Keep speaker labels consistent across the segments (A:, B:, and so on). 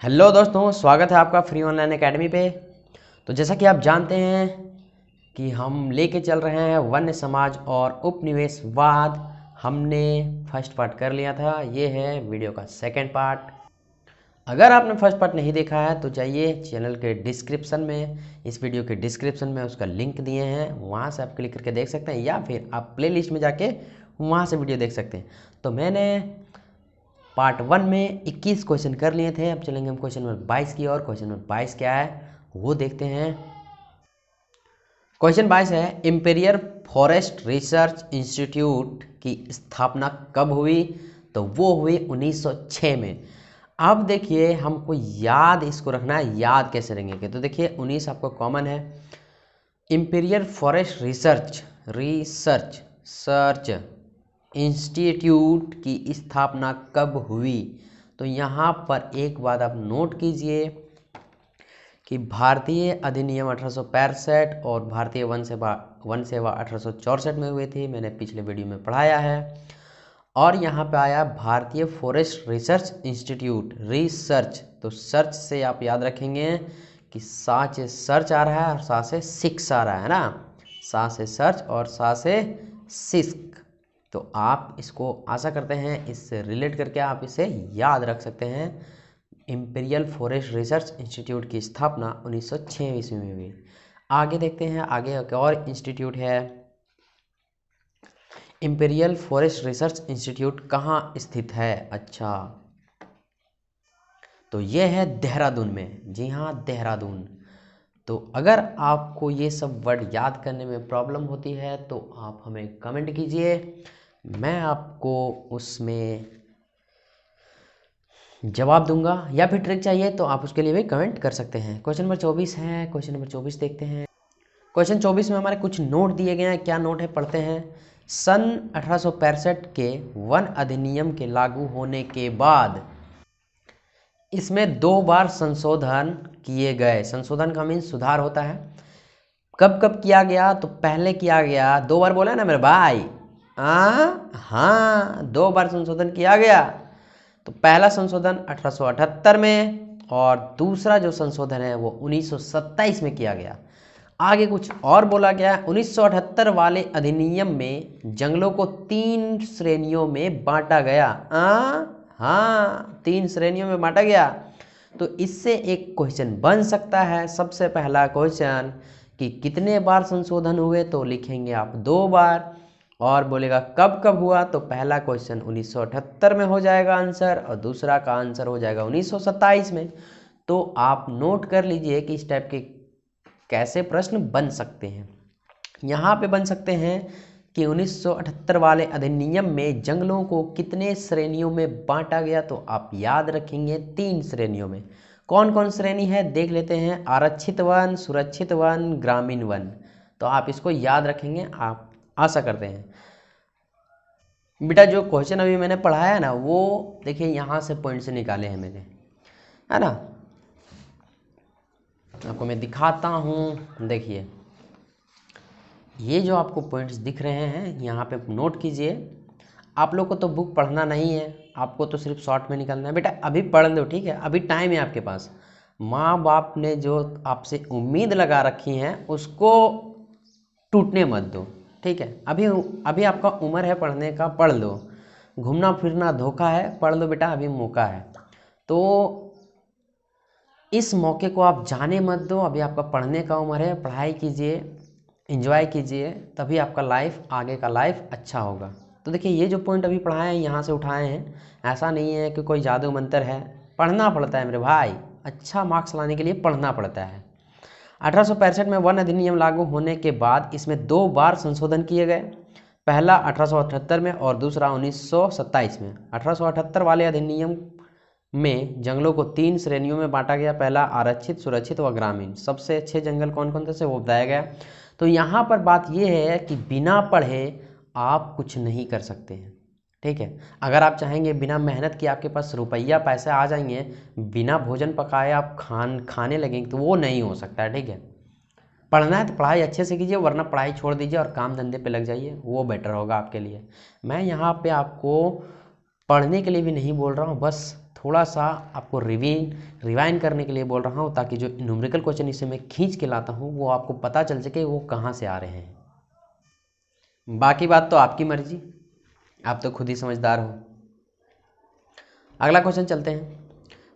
A: Hello दोस्तों, स्वागत है आपका फ्री ऑनलाइन एकेडमी पे। तो जैसा कि आप जानते हैं कि हम लेके चल रहे हैं वन्य समाज और उपनिवेशवाद। हमने फर्स्ट पार्ट कर लिया था, ये है वीडियो का सेकंड पार्ट। अगर आपने फर्स्ट पार्ट नहीं देखा है तो जाइए चैनल के डिस्क्रिप्शन में, इस वीडियो के डिस्क्रिप्शन में उसका लिंक दिए हैं, वहाँ से आप क्लिक करके देख सकते हैं, या फिर आप प्लेलिस्ट में जाके वहाँ से वीडियो देख सकते हैं। तो मैंने पार्ट 1 में 21 क्वेश्चन कर लिए थे। अब चलेंगे हम क्वेश्चन नंबर 22 की ओर। क्वेश्चन नंबर 22 क्या है वो देखते हैं। क्वेश्चन 22 है, इंपीरियल फॉरेस्ट रिसर्च इंस्टीट्यूट की स्थापना कब हुई? तो वो हुई 1906 में। अब देखिए हमको याद इसको रखना है, याद कैसे रहेंगे? तो देखिए 19 आपको कॉमन है। Imperial forest research search institute की स्थापना कब हुई? तो यहाँ पर एक बात आप नोट कीजिए कि भारतीय अधिनियम 1865 और भारतीय वन सेवा 1864 में हुए थे, मैंने पिछले वीडियो में पढ़ाया है। और यहाँ पे आया भारतीय फॉरेस्ट रिसर्च इंस्टीट्यूट, रिसर्च, तो सर्च से आप याद रखेंगे कि सा से सर्च आ रहा है और सा से सिक्स आ रहा है ना, सा से सर्च और सा से सिस्क। तो आप इसको आशा करते हैं इससे रिलेट करके आप इसे याद रख सकते हैं। इंपीरियल फॉरेस्ट रिसर्च इंस्टीट्यूट की स्थापना 1906 ईस्वी में हुई। आगे देखते हैं, आगे एक और इंस्टीट्यूट है। इंपीरियल फॉरेस्ट रिसर्च इंस्टीट्यूट कहाँ स्थित है? अच्छा, तो ये है देहरादून में। जी हाँ, देहरादून। तो अगर आपको ये सब वर्ड याद करने में प्रॉब्लम होती है तो आप हमें कमेंट कीजिए, मैं आपको उसमें जवाब दूंगा, या फिर ट्रिक चाहिए तो आप उसके लिए भी कमेंट कर सकते हैं। क्वेश्चन नंबर 24 है, क्वेश्चन नंबर 24 देखते हैं। क्वेश्चन 24 में हमारे कुछ नोट दिए गए हैं। क्या नोट है पढ़ते हैं। सन 1865 के वन अधिनियम के लागू होने के बाद इसमें 2 बार संशोधन किए गए। संशोधन का मीन्स सुधार होता है। कब कब किया गया? तो पहले किया गया, 2 बार बोला ना मेरे भाई, हाँ 2 बार संशोधन किया गया। तो पहला संशोधन 1878 में और दूसरा जो संशोधन है वो 1927 में किया गया। आगे कुछ और बोला गया। 1978 वाले अधिनियम में जंगलों को 3 श्रेणियों में बांटा गया। हाँ, 3 श्रेणियों में बांटा गया। तो इससे एक क्वेश्चन बन सकता है। सबसे पहला क्वेश्चन कि कितने बार संशोधन हुए? तो लिखेंगे आप 2 बार। और बोलेगा कब कब हुआ? तो पहला क्वेश्चन 1978 में हो जाएगा आंसर, और दूसरा का आंसर हो जाएगा 1927 में। तो आप नोट कर लीजिए कि इस टाइप के कैसे प्रश्न बन सकते हैं। यहाँ पे बन सकते हैं कि 1978 वाले अधिनियम में जंगलों को कितने श्रेणियों में बांटा गया? तो आप याद रखेंगे 3 श्रेणियों में। कौन कौन श्रेणी है देख लेते हैं। आरक्षित वन, सुरक्षित वन, ग्रामीण वन। तो आप इसको याद रखेंगे, आप आशा करते हैं। बेटा जो क्वेश्चन अभी मैंने पढ़ाया है ना, वो देखिए यहाँ से पॉइंट से निकाले हैं मैंने, है ना। आपको मैं दिखाता हूँ, देखिए ये जो आपको पॉइंट्स दिख रहे हैं यहाँ पे नोट कीजिए। आप लोग को तो बुक पढ़ना नहीं है, आपको तो सिर्फ शॉर्ट में निकालना है। बेटा अभी पढ़ लो, ठीक है, अभी टाइम है आपके पास। माँ बाप ने जो आपसे उम्मीद लगा रखी है उसको टूटने मत दो, ठीक है। अभी अभी आपका उम्र है पढ़ने का, पढ़ लो। घूमना फिरना धोखा है, पढ़ लो बेटा, अभी मौका है। तो इस मौके को आप जाने मत दो। अभी आपका पढ़ने का उम्र है, पढ़ाई कीजिए, एंजॉय कीजिए, तभी आपका लाइफ, आगे का लाइफ अच्छा होगा। तो देखिए ये जो पॉइंट अभी पढ़ाए हैं यहाँ से उठाए हैं, ऐसा नहीं है कि कोई जादू मंत्र है। पढ़ना पड़ता है मेरे भाई, अच्छा मार्क्स लाने के लिए पढ़ना पड़ता है। 1865 में वन अधिनियम लागू होने के बाद इसमें 2 बार संशोधन किए गए। पहला 1878 में और दूसरा 1927 में। 1878 वाले अधिनियम में जंगलों को 3 श्रेणियों में बांटा गया। पहला आरक्षित, सुरक्षित व ग्रामीण। सबसे अच्छे जंगल कौन कौन थे वो बताया गया। तो यहाँ पर बात यह है कि बिना पढ़े आप कुछ नहीं कर सकते हैं, ठीक है। अगर आप चाहेंगे बिना मेहनत के आपके पास रुपया पैसे आ जाएंगे, बिना भोजन पकाए आप खाने लगेंगे, तो वो नहीं हो सकता है, ठीक है। पढ़ना है तो पढ़ाई अच्छे से कीजिए, वरना पढ़ाई छोड़ दीजिए और काम धंधे पे लग जाइए, वो बेटर होगा आपके लिए। मैं यहाँ पे आपको पढ़ने के लिए भी नहीं बोल रहा हूँ, बस थोड़ा सा आपको रिवाइंड करने के लिए बोल रहा हूँ, ताकि जो न्यूमेरिकल क्वेश्चन इसे मैं खींच के लाता हूँ वो आपको पता चल सके वो कहाँ से आ रहे हैं। बाकी बात तो आपकी मर्जी, आप तो खुद ही समझदार हो। अगला क्वेश्चन चलते हैं।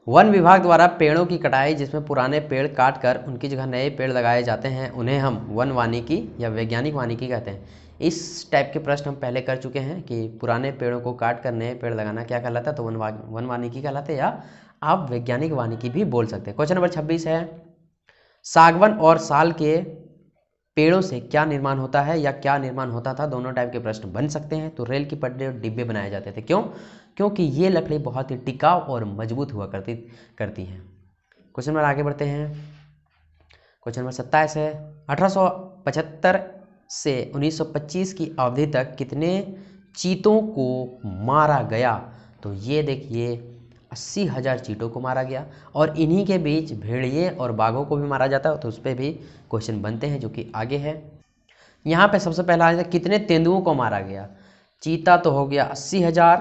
A: वन विभाग द्वारा पेड़ों की कटाई, जिसमें पुराने पेड़ काट कर उनकी जगह नए पेड़ लगाए जाते हैं, उन्हें हम वन वानिकी या वैज्ञानिक वानिकी कहते हैं। इस टाइप के प्रश्न हम पहले कर चुके हैं कि पुराने पेड़ों को काट कर नए पेड़ लगाना क्या कहलाता है, तो वन वानिकी कहलाते हैं, या आप वैज्ञानिक वानिकी भी बोल सकते हैं। क्वेश्चन नंबर 26 है, सागवन और साल के पेड़ों से क्या निर्माण होता है या क्या निर्माण होता था। दोनों टाइप के प्रश्न बन सकते हैं। तो रेल की पटरी और डिब्बे बनाए जाते थे, क्यों? क्योंकि ये लकड़ी बहुत ही टिकाऊ और मजबूत हुआ करती है। क्वेश्चन नंबर आगे बढ़ते हैं। क्वेश्चन नंबर 27 है, 1875 से 1925 की अवधि तक कितने चीतों को मारा गया। तो ये देखिए 80,000 चीतों को मारा गया, और इन्हीं के बीच भेड़िए और बाघों को भी मारा जाता है। तो उस पर भी क्वेश्चन बनते हैं, जो कि आगे है। यहाँ पे सबसे पहला है कितने तेंदुओं को मारा गया। चीता तो हो गया 80,000,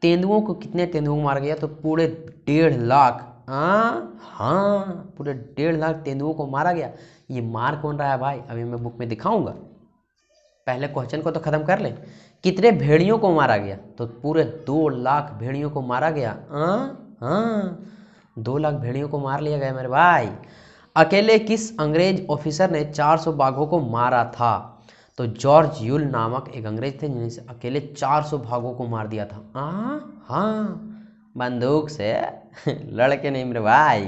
A: तेंदुओं को कितने तेंदुओं को मारा गया, तो पूरे 1.5 लाख। हाँ, पूरे 1.5 लाख तेंदुओं को मारा गया। ये मार कौन रहा है भाई, अभी मैं बुक में दिखाऊंगा। पहले क्वेश्चन को तो खत्म कर लें। कितने भेड़ियों को मारा गया, तो पूरे 2 लाख भेड़ियों को मारा गया। हाँ, 2 लाख भेड़ियों को मार लिया गया मेरे भाई। अकेले किस अंग्रेज ऑफिसर ने 400 बाघों को मारा था। तो जॉर्ज यूल नामक एक अंग्रेज थे, जिनसे अकेले 400 बाघों को मार दिया था। हाँ, बंदूक से लड़के नहीं मेरे भाई।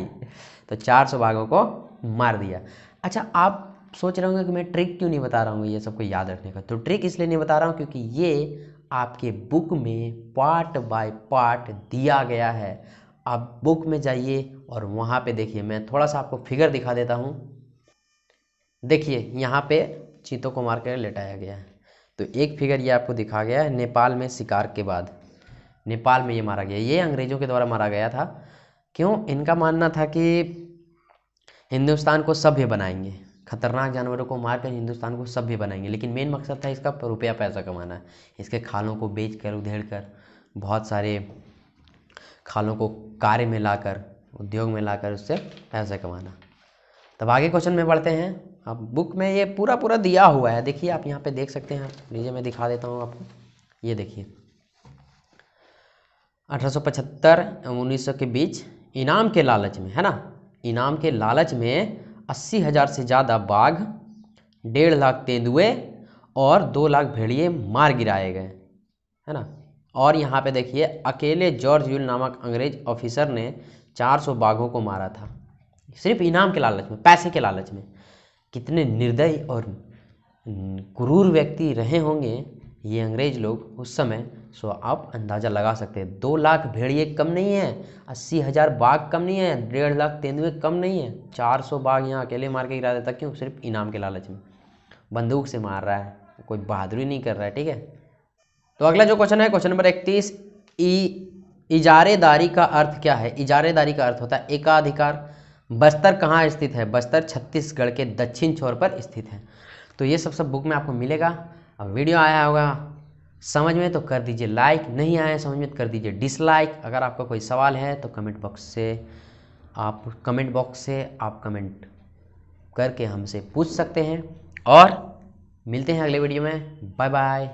A: तो 400 बाघों को मार दिया। अच्छा, आप सोच रहे होंगे कि मैं ट्रिक क्यों नहीं बता रहा हूँ ये सबको याद रखने का। तो ट्रिक इसलिए नहीं बता रहा हूँ क्योंकि ये आपके बुक में पार्ट बाय पार्ट दिया गया है। आप बुक में जाइए और वहाँ पे देखिए, मैं थोड़ा सा आपको फिगर दिखा देता हूँ। देखिए यहाँ पे चीतों को मार कर लेटाया गया है। तो एक फिगर ये आपको दिखा गया है, नेपाल में शिकार के बाद नेपाल में ये मारा गया। ये अंग्रेजों के द्वारा मारा गया था। क्यों? इनका मानना था कि हिंदुस्तान को सभ्य बनाएंगे, खतरनाक जानवरों को मारकर हिंदुस्तान को सभ्य बनाएंगे। लेकिन मेन मकसद था इसका रुपया पैसा कमाना है। इसके खालों को बेच कर उधेड़ कर, बहुत सारे खालों को कार्य में लाकर, उद्योग में लाकर उससे पैसा कमाना। तब आगे क्वेश्चन में बढ़ते हैं। अब बुक में ये पूरा दिया हुआ है, देखिए आप यहाँ पे देख सकते हैं। लीजिए मैं दिखा देता हूँ आपको। ये देखिए 1875-1900 के बीच इनाम के लालच में, है ना, इनाम के लालच में 80,000 से ज़्यादा बाघ, 1.5 लाख तेंदुए और 2 लाख भेड़िए मार गिराए गए, है ना। और यहाँ पे देखिए अकेले जॉर्ज यूल नामक अंग्रेज ऑफिसर ने 400 बाघों को मारा था, सिर्फ इनाम के लालच में, पैसे के लालच में। कितने निर्दयी और क्रूर व्यक्ति रहे होंगे ये अंग्रेज लोग उस समय, सो आप अंदाज़ा लगा सकते हैं। 2 लाख भेड़िए कम नहीं है, 80,000 बाघ कम नहीं है, 1.5 लाख तेंदुए कम नहीं है, 400 बाघ यहाँ अकेले मार के गिरा देता। क्यों? सिर्फ इनाम के लालच में। बंदूक से मार रहा है, कोई बहादुरी नहीं कर रहा है, ठीक है। तो अगला जो क्वेश्चन है, क्वेश्चन नंबर 31, इजारेदारी का अर्थ क्या है। इजारेदारी का अर्थ होता है एकाधिकार। बस्तर कहाँ स्थित है? बस्तर छत्तीसगढ़ के दक्षिण छोर पर स्थित है। तो ये सब बुक में आपको मिलेगा। अब वीडियो आया होगा समझ में तो कर दीजिए लाइक, नहीं आया समझ में तो कर दीजिए डिसलाइक। अगर आपका कोई सवाल है तो कमेंट बॉक्स से आप कमेंट करके हमसे पूछ सकते हैं। और मिलते हैं अगले वीडियो में। Bye bye.